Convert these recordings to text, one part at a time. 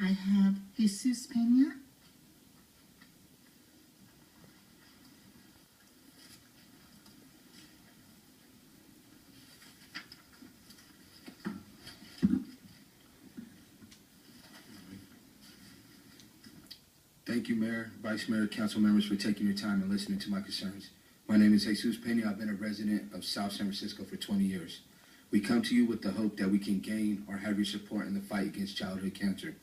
I have Jesus Pena. Thank you, Mayor, Vice Mayor, Council members for taking your time and listening to my concerns. My name is Jesus Pena. I've been a resident of South San Francisco for 20 years. We come to you with the hope that we can gain or have your support in the fight against childhood cancer.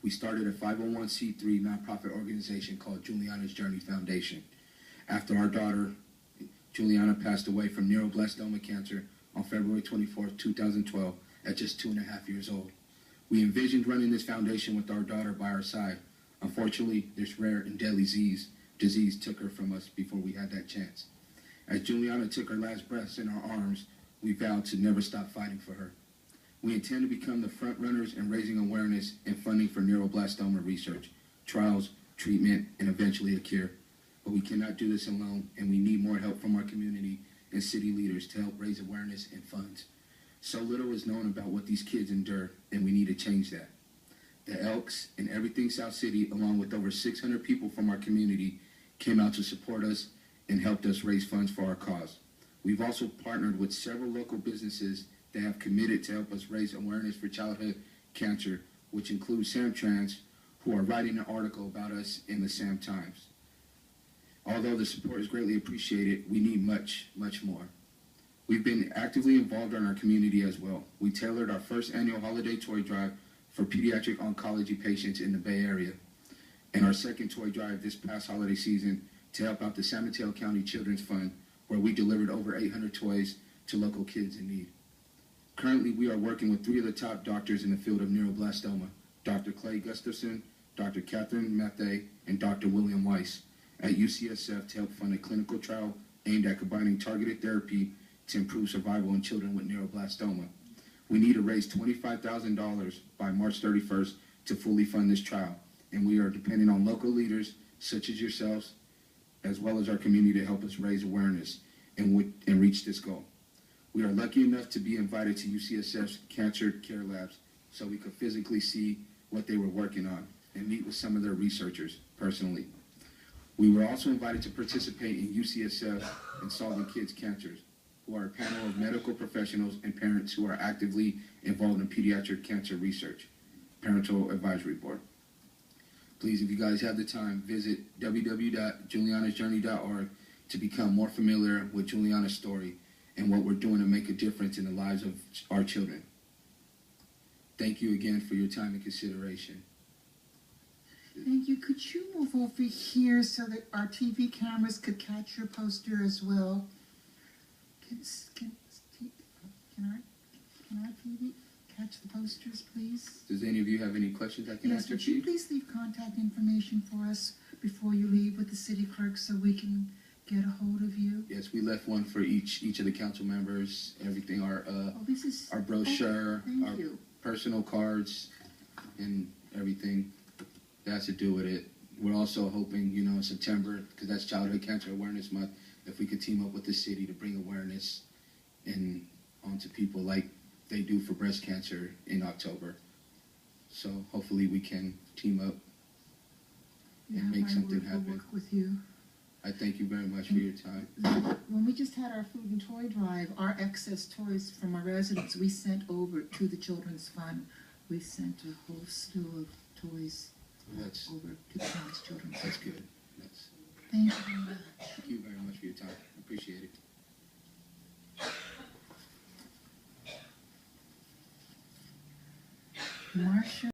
We started a 501c3 nonprofit organization called Juliana's Journey Foundation. After our daughter, Juliana, passed away from neuroblastoma cancer on February 24, 2012, at just 2.5 years old. We envisioned running this foundation with our daughter by our side. Unfortunately, this rare and deadly disease took her from us before we had that chance. As Juliana took her last breaths in our arms, we vowed to never stop fighting for her. We intend to become the front runners in raising awareness and funding for neuroblastoma research, trials, treatment, and eventually a cure. But we cannot do this alone, and we need more help from our community and city leaders to help raise awareness and funds. So little is known about what these kids endure, and we need to change that. The Elks and Everything South City, along with over 600 people from our community, came out to support us and helped us raise funds for our cause. We've also partnered with several local businesses that have committed to help us raise awareness for childhood cancer, which includes Samtrans, who are writing an article about us in the Sam Times. Although the support is greatly appreciated, we need much, much more. We've been actively involved in our community as well. We tailored our first annual holiday toy drive for pediatric oncology patients in the Bay Area, and our second toy drive this past holiday season to help out the San Mateo County Children's Fund, where we delivered over 800 toys to local kids in need. Currently, we are working with 3 of the top doctors in the field of neuroblastoma, Dr. Clay Gustafson, Dr. Catherine Mathay, and Dr. William Weiss at UCSF to help fund a clinical trial aimed at combining targeted therapy to improve survival in children with neuroblastoma. We need to raise $25,000 by March 31st to fully fund this trial, and we are depending on local leaders such as yourselves, as well as our community, to help us raise awareness and reach this goal. We are lucky enough to be invited to UCSF's Cancer Care Labs so we could physically see what they were working on and meet with some of their researchers personally. We were also invited to participate in UCSF in Solving Kids' Cancers, who are a panel of medical professionals and parents who are actively involved in pediatric cancer research, Parental Advisory Board. Please, if you guys have the time, visit www.julianasjourney.org to become more familiar with Juliana's story and what we're doing to make a difference in the lives of our children. Thank you again for your time and consideration. Thank you. Could you move over here so that our TV cameras could catch your poster as well? Can our TV catch the posters, please? Does any of you have any questions I can answer, Would you Chief? please leave contact information for us before you leave with the city clerk so we can get a hold of you? Yes, we left one for each of the council members. Everything, our brochure, thank our you. personal cards, and everything that has to do with it. We're also hoping, in September, because that's Childhood Cancer Awareness Month, if we could team up with the city to bring awareness onto people like they do for breast cancer in October. So hopefully we can team up and make something happen. We'll work with you. I thank you very much for your time. When we just had our food and toy drive, our excess toys from our residents, we sent over to the Children's Fund. We sent a whole slew of toys over to the Bronx Children's Fund. That's good. Thank you very much. Thank you very much for your time. I appreciate it. Marsha.